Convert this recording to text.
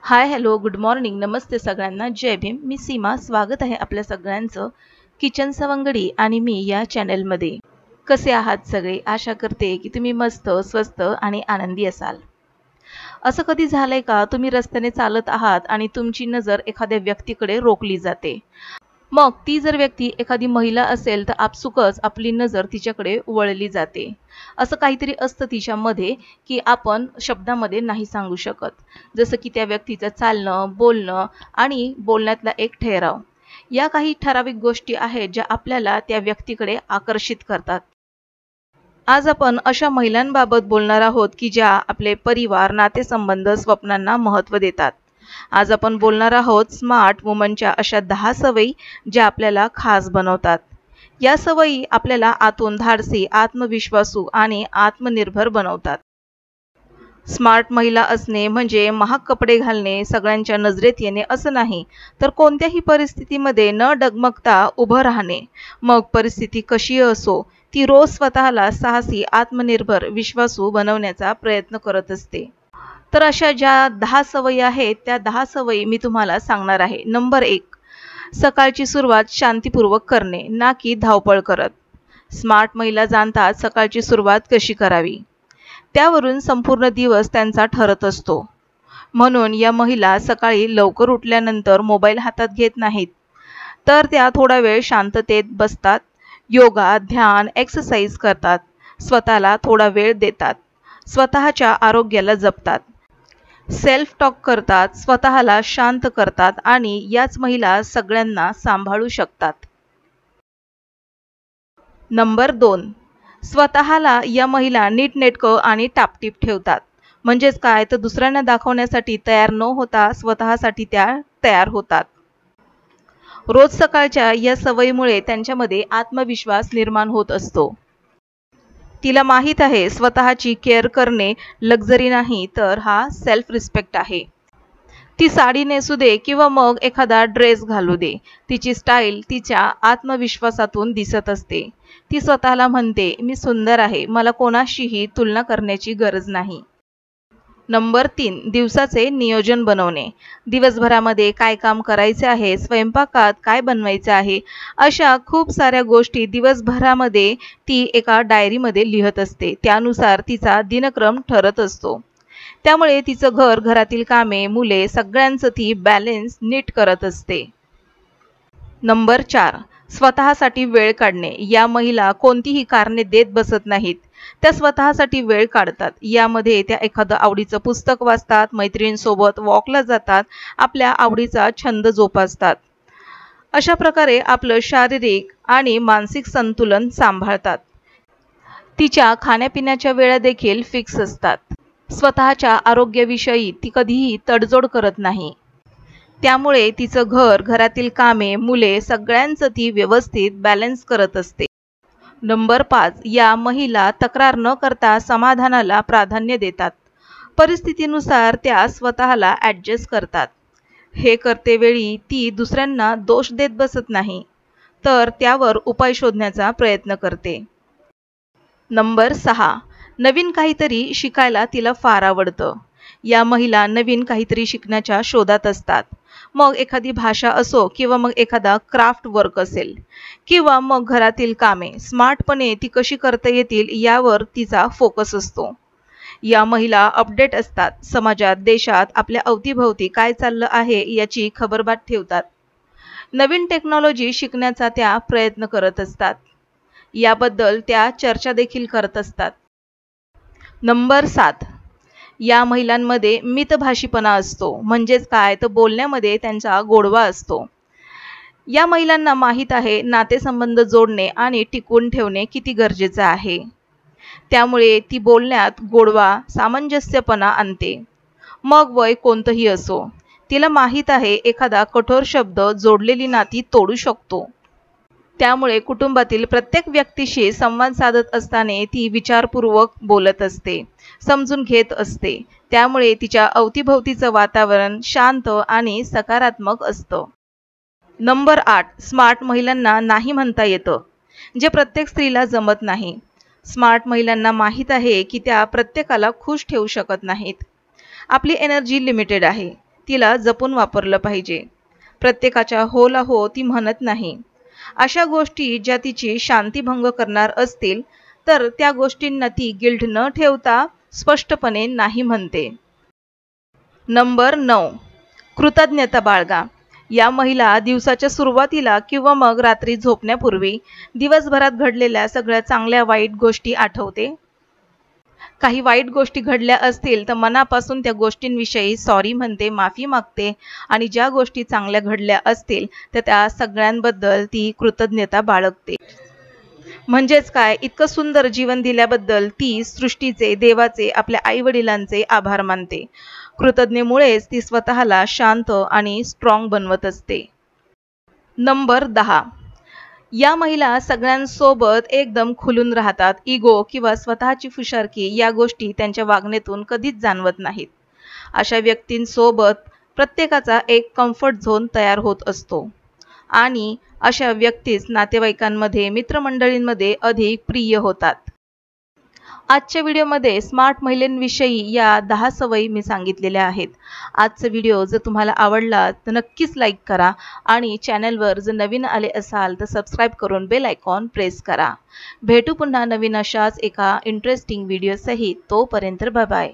Hi hello good morning नमस्ते सगळ्यांना जय भीम। मी सीमा स्वागत आहे आपल्या सगळ्यांचं किचन सवंगडी आणि मी या चॅनलमध्ये। कसे आहात सगळे? आशा करते की तुम्ही मस्त स्वस्त आणि आनंदी असाल। असं कधी झालंय का तुम्ही रस्त्याने चालत आहात आणि तुमची नजर एखाद्या व्यक्तीकडे रोखली जाते। मग ती जर व्यक्ती एखादी महिला असेल तर आपसुकच आपली नजर तिच्याकडे वळली जाते। असं काहीतरी असतं तिच्यामध्ये की आपण शब्दामध्ये नाही सांगू शकत, जसं की त्या व्यक्तीचं चालणं बोलणं आणि बोलण्यातला एक ठहराव। या काही ठराविक गोष्टी आहेत ज्या आपल्याला त्या व्यक्तीकडे आकर्षित करतात। आज आपण अशा महिलांबाबत बोलणार आहोत की ज्या आपले परिवार नातेसंबंध स्वप्नांना महत्त्व देतात। आज आपण बोलणार आहोत स्मार्ट वुमनच्या अशा 10 सवयी ज्या आपल्याला खास बनवतात। या सवयी आपल्याला आतून धाडसी, आत्मविश्वासू आणि आत्मनिर्भर बनवतात। स्मार्ट महिला असणे म्हणजे महाग कपडे घालणे, सगळ्यांच्या नजरेत येणे असं नाही, तर कोणत्याही परिस्थितीमध्ये न डगमगता उभं राहणे। मग परिस्थिती कशी असो, ती रोज स्वतःला साहसी, आत्मनिर्भर, विश्वासू बनवण्याचा प्रयत्न करत असते। तर अशा ज्या 10 सवयी आहेत त्या 10 सवयी मी तुम्हाला सांगणार आहे। नंबर 1, सकाळची सुरुवात शांतीपूर्वक करणे, ना की धावपळ करत। स्मार्ट महिला जाणतात सकाळची सुरुवात कशी करावी, त्यावरून संपूर्ण दिवस त्यांचा ठरत असतो। म्हणून या महिला सकाळी लवकर उठल्यानंतर मोबाईल हातात घेत नाहीत, तर त्या थोडा वेळ शांततेत बसतात, योगा, ध्यान, एक्सरसाइज करतात, स्वतःला थोडा वेळ देतात, स्वतःच्या आरोग्याला जपतात, सेल्फ टॉक करतात, स्वतःला शांत करतात आणि याच महिला सगळ्यांना सांभाळू शकतात। नंबर 2, स्वतःला या महिला नीटनेटकं आणि टापटीप ठेवतात। म्हणजेच काय तर दुसऱ्यांना दाखवण्यासाठी तयार न होता स्वतःसाठी त्या तयार होतात। रोज सकाळच्या या सवयीमुळे त्यांच्यामध्ये आत्मविश्वास निर्माण होत असतो। तिला माहीत आहे स्वतःची केअर करणे लक्झरी नाही, तर हा सेल्फ रिस्पेक्ट आहे। ती साडी नेसू दे किंवा मग एखादा ड्रेस घालू दे, तिची स्टाईल तिच्या आत्मविश्वासातून दिसत असते। ती स्वतःला म्हणते, मी सुंदर आहे, मला कोणाशीही तुलना करण्याची गरज नाही। नंबर 3, दिवसाचे नियोजन बनवणे। दिवसभरामध्ये काय काम करायचे आहे, स्वयंपाकात काय बनवायचे आहे, अशा खूप साऱ्या गोष्टी दिवसभरामध्ये ती एका डायरीमध्ये लिहत असते। त्यानुसार तिचा दिनक्रम ठरत असतो। त्यामुळे तिचं घर, घरातील कामे, मुले सगळ्यांचं ती बॅलन्स नीट करत असते। नंबर 4, स्वतःसाठी वेळ काढणे। या महिला कोणतीही कारणे देत बसत नाहीत, त्या स्वतःसाठी वेळ काढतात। यामध्ये त्या एखादं आवडीचं पुस्तक वाचतात, मैत्रिणींसोबत वॉकला जातात, आपल्या आवडीचा छंद जोपासतात। अशा प्रकारे आपलं शारीरिक आणि मानसिक संतुलन सांभाळतात। तिच्या खाण्यापिण्याच्या वेळा देखील फिक्स असतात। स्वतःच्या आरोग्याविषयी ती कधीही तडजोड करत नाही। त्यामुळे तिचं घर, घरातील कामे, मुले सगळ्यांचं ती व्यवस्थित बॅलन्स करत असते। नंबर 5, या महिला तक्रार न करता समाधानाला प्राधान्य देतात। परिस्थितीनुसार त्या स्वतःला ॲडजस्ट करतात। हे करतेवेळी ती दुसऱ्यांना दोष देत बसत नाही, तर त्यावर उपाय शोधण्याचा प्रयत्न करते। नंबर 6, नवीन काहीतरी शिकायला तिला फार आवडतं। या महिला नवीन काहीतरी शिकण्याच्या शोधात असतात। मग एखादी भाषा असो किंवा मग एखादा क्राफ्ट वर्क असेल किंवा मग घरातील कामे स्मार्टपणे ती कशी करता येतील यावर तिचा फोकस असतो। या महिला अपडेट असतात, समाजात, देशात, आपल्या अवतीभोवती काय चाललं आहे याची खबरबात ठेवतात। नवीन टेक्नॉलॉजी शिकण्याचा त्या प्रयत्न करत असतात, याबद्दल त्या चर्चा देखील करत असतात। नंबर 7, या महिलांमध्ये मितभाषीपणा असतो। म्हणजेच काय तर बोलण्यामध्ये त्यांचा गोडवा असतो। या महिलांना माहीत आहे नातेसंबंध जोडणे आणि टिकवून ठेवणे किती गरजेचं आहे। त्यामुळे ती बोलण्यात गोडवा, सामंजस्यपणा आणते। मग वय कोणतंही असो, तिला माहीत आहे एखादा कठोर शब्द जोडलेली नाती तोडू शकतो। त्यामुळे कुटुंबातील प्रत्येक व्यक्तीशी संवाद साधत असताना ती विचारपूर्वक बोलत असते, समजून घेत असते। त्यामुळे तिच्या अवतीभोवतीचं वातावरण शांत आणि सकारात्मक असतं। नंबर 8, स्मार्ट महिलांना नाही म्हणता येतं, जे प्रत्येक स्त्रीला जमत नाही। स्मार्ट महिलांना माहीत आहे की त्या प्रत्येकाला खुश ठेवू शकत नाहीत। आपली एनर्जी लिमिटेड आहे, तिला जपून वापरलं पाहिजे. प्रत्येकाच्या होला हो ती म्हणत नाही. अशा गोष्टी ज्या तिची शांतीभंग करणार असतील तर त्या गोष्टींना ती गिल्ट न ठेवता स्पष्टपणे नाही म्हणते. नंबर 9. कृतज्ञता बाळगा. या महिला दिवसाच्या सुरुवातीला किंवा मग रात्री झोपण्यापूर्वी दिवसभरात घडलेल्या सगळ्या चांगल्या वाईट गोष्टी आठवते. काही वाईट गोष्टी घडल्या असतील तर मनापासून त्या गोष्टींविषयी सॉरी म्हणते, माफी मागते आणि ज्या गोष्टी चांगल्या घडल्या असतील तर त्या सगळ्यांबद्दल ती कृतज्ञता बाळगते. म्हणजेच काय, इतकं सुंदर जीवन दिल्याबद्दल ती सृष्टीचे, देवाचे, आपल्या आईवडिलांचे आभार मानते. कृतज्ञतेमुळेच ती स्वतःला शांत आणि स्ट्रॉंग बनवत असते. नंबर 10. या महिला सगळ्यांसोबत एकदम खुलून राहतात. इगो किंवा स्वतःची फुशारकी या गोष्टी त्यांच्या वागणुकीतून कधीच जाणवत नाहीत. अशा व्यक्तींसोबत प्रत्येकाचा एक कम्फर्ट झोन तयार होत असतो आणि अशा व्यक्तीच नातेवाईकांमध्ये, मित्रमंडळींमध्ये अधिक प्रिय होतात. आजच्या व्हिडिओमध्ये स्मार्ट महिलांविषयी या 10 सवयी मी सांगितलेल्या आहेत. आजचा व्हिडिओ जर तुम्हाला आवडला तर नक्कीच लाईक करा आणि चॅनलवर जर नवीन आले असाल तर सबस्क्राईब करून बेल आयकॉन प्रेस करा. भेटू पुन्हा नवीन अशाच एका इंटरेस्टिंग व्हिडिओसहित. तोपर्यंत बाय बाय.